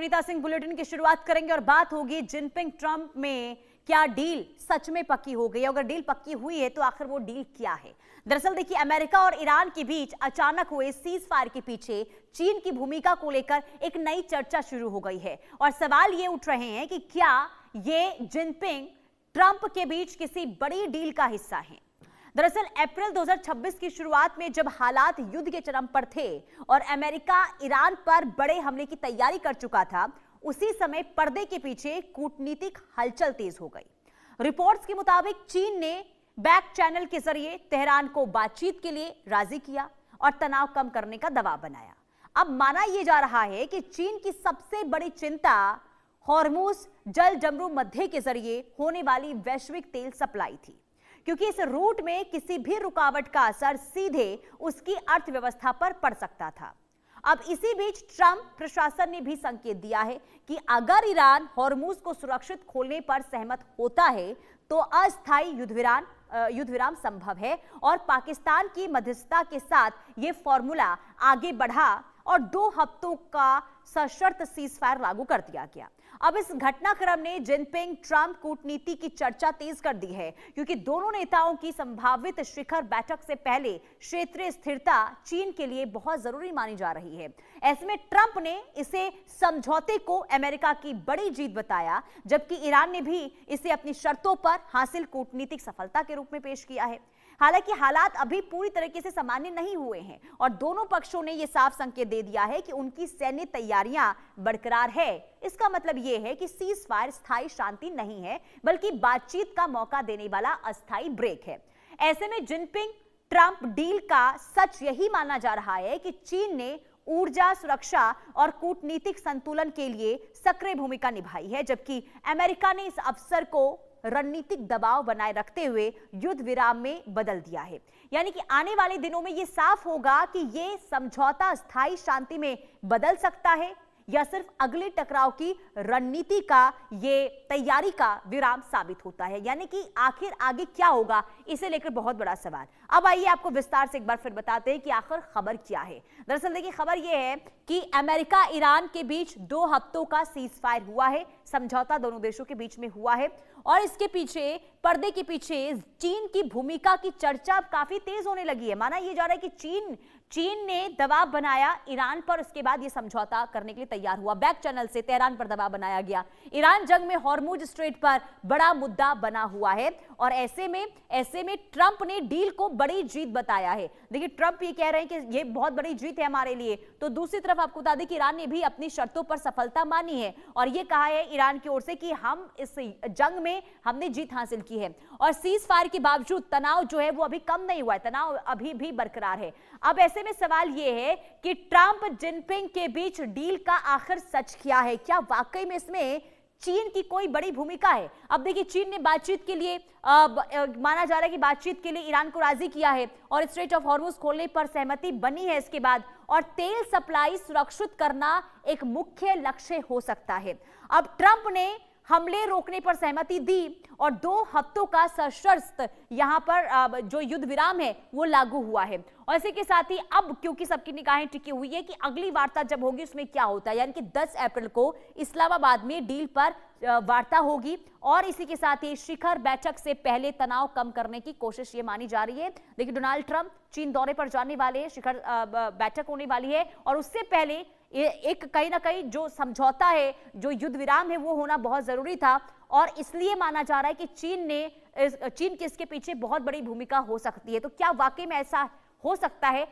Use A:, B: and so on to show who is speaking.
A: Sunita Singh bulletin की शुरुआत करेंगे और बात होगी जिनपिंग ट्रंप में क्या डील सच में पक्की हो गई है। अगर डील पक्की हुई है तो आखिर वो डील क्या है। दरअसल देखिए, अमेरिका और ईरान के बीच अचानक हुए सीज फायर के पीछे चीन की भूमिका को लेकर एक नई चर्चा शुरू हो गई है और सवाल ये उठ रहे हैं कि क्या ये जिनपिंग ट्रंप के बीच किसी बड़ी डील का हिस्सा है। दरअसल अप्रैल 2026 की शुरुआत में जब हालात युद्ध के चरम पर थे और अमेरिका ईरान पर बड़े हमले की तैयारी कर चुका था, उसी समय पर्दे के पीछे कूटनीतिक हलचल तेज हो गई। रिपोर्ट्स के मुताबिक चीन ने बैक चैनल के जरिए तेहरान को बातचीत के लिए राजी किया और तनाव कम करने का दबाव बनाया। अब माना यह जा रहा है कि चीन की सबसे बड़ी चिंता हॉर्मुज जल जमरू मध्य के जरिए होने वाली वैश्विक तेल सप्लाई थी, क्योंकि इस रूट में किसी भी रुकावट का असर सीधे उसकी अर्थव्यवस्था पर पड़ सकता था। अब इसी बीच ट्रंप प्रशासन ने भी संकेत दिया है कि अगर ईरान हॉर्मुज को सुरक्षित खोलने पर सहमत होता है तो अस्थायी युद्ध विराम संभव है और पाकिस्तान की मध्यस्थता के साथ यह फॉर्मूला आगे बढ़ा और 2 हफ्तों का सशर्त सीजफायर लागू कर दिया गया। अब इस घटनाक्रम ने जिनपिंग ट्रंप कूटनीति की चर्चा तेज कर दी है, क्योंकि दोनों नेताओं की संभावित शिखर बैठक से पहले क्षेत्रीय स्थिरता चीन के लिए बहुत जरूरी मानी जा रही है। ऐसे में ट्रंप ने इसे समझौते को अमेरिका की बड़ी जीत बताया, जबकि ईरान ने भी इसे अपनी शर्तों पर हासिल कूटनीतिक सफलता के रूप में पेश किया है। हालांकि हालात अभी पूरी तरीके से सामान्य नहीं हुए हैं और दोनों पक्षों ने यह साफ संकेत दे दिया है कि उनकी सैन्य तैयारियां बरकरार है। इसका मतलब यह है कि सीज फायर स्थायी शांति नहीं है, बल्कि बातचीत का मौका देने वाला अस्थायी ब्रेक है। ऐसे में जिनपिंग ट्रंप डील का सच यही माना जा रहा है कि चीन ने ऊर्जा सुरक्षा और कूटनीतिक संतुलन के लिए सक्रिय भूमिका निभाई है, जबकि अमेरिका ने इस अवसर को रणनीतिक दबाव बनाए रखते हुए युद्ध विराम में बदल दिया है। यानी कि आने वाले दिनों में यह साफ होगा कि यह समझौता स्थायी शांति में बदल सकता है या सिर्फ अगले टकराव की रणनीति का ये तैयारी का विराम साबित होता है। यानी कि आखिर आगे क्या होगा, इसे लेकर बहुत बड़ा सवाल। अब आइए आपको विस्तार से एक बार फिर बताते हैं कि आखिर खबर क्या है। दरअसल देखिए, खबर यह है कि अमेरिका ईरान के बीच 2 हफ्तों का सीज फायर हुआ है, समझौता दोनों देशों के बीच में हुआ है और इसके पीछे पर्दे के पीछे चीन की भूमिका की चर्चा काफी तेज होने लगी है। माना यह जा रहा है कि चीन ने दबाव बनाया ईरान पर, उसके बाद यह समझौता करने के लिए तैयार हुआ। बैक चैनल से तेहरान पर दबाव बनाया गया। ईरान जंग में हॉर्मुज स्ट्रेट पर बड़ा मुद्दा बना हुआ है और ऐसे में ट्रंप ने डील को बड़ी जीत बताया है। देखिए, ट्रंप ये कह रहे हैं कि यह बहुत बड़ी जीत है हमारे लिए, तो दूसरी तरफ आपको बता दें कि ईरान ने भी अपनी शर्तों पर सफलता मानी है और यह कहा है ईरान की ओर से कि हम इस जंग में हमने जीत हासिल की है और सीज फायर के बावजूद तनाव जो है वो अभी कम नहीं हुआ है, तनाव अभी भी बरकरार है। अब ऐसे में सवाल यह है कि ट्रंप जिनपिंग के बीच डील का आखिर सच क्या है। क्या वाकई में इसमें चीन की कोई बड़ी भूमिका है। अब देखिए, चीन ने बातचीत के लिए माना जा रहा है कि बातचीत के लिए ईरान को राजी किया है और स्ट्रेट ऑफ हॉर्मुज खोलने पर सहमति बनी है इसके बाद, और तेल सप्लाई सुरक्षित करना एक मुख्य लक्ष्य हो सकता है। अब ट्रंप ने हमले रोकने पर सहमति दी और 2 हफ्तों का सशर्त यहां पर जो युद्ध विराम है वो लागू हुआ है। और इसी के साथ ही अब क्योंकि सबकी निगाहें टिकी हुई है कि अगली वार्ता जब होगी उसमें क्या होता है, यानी कि 10 अप्रैल को इस्लामाबाद में डील पर वार्ता होगी और इसी के साथ ही शिखर बैठक से पहले तनाव कम करने की कोशिश ये मानी जा रही है। देखिए, डोनाल्ड ट्रंप चीन दौरे पर जाने वाले, शिखर बैठक होने वाली है और उससे पहले एक कहीं ना कहीं जो समझौता है, जो युद्ध विराम है, वो होना बहुत जरूरी था और इसलिए माना जा रहा है कि चीन की इसके पीछे बहुत बड़ी भूमिका हो सकती है। तो क्या वाकई में ऐसा हो सकता है?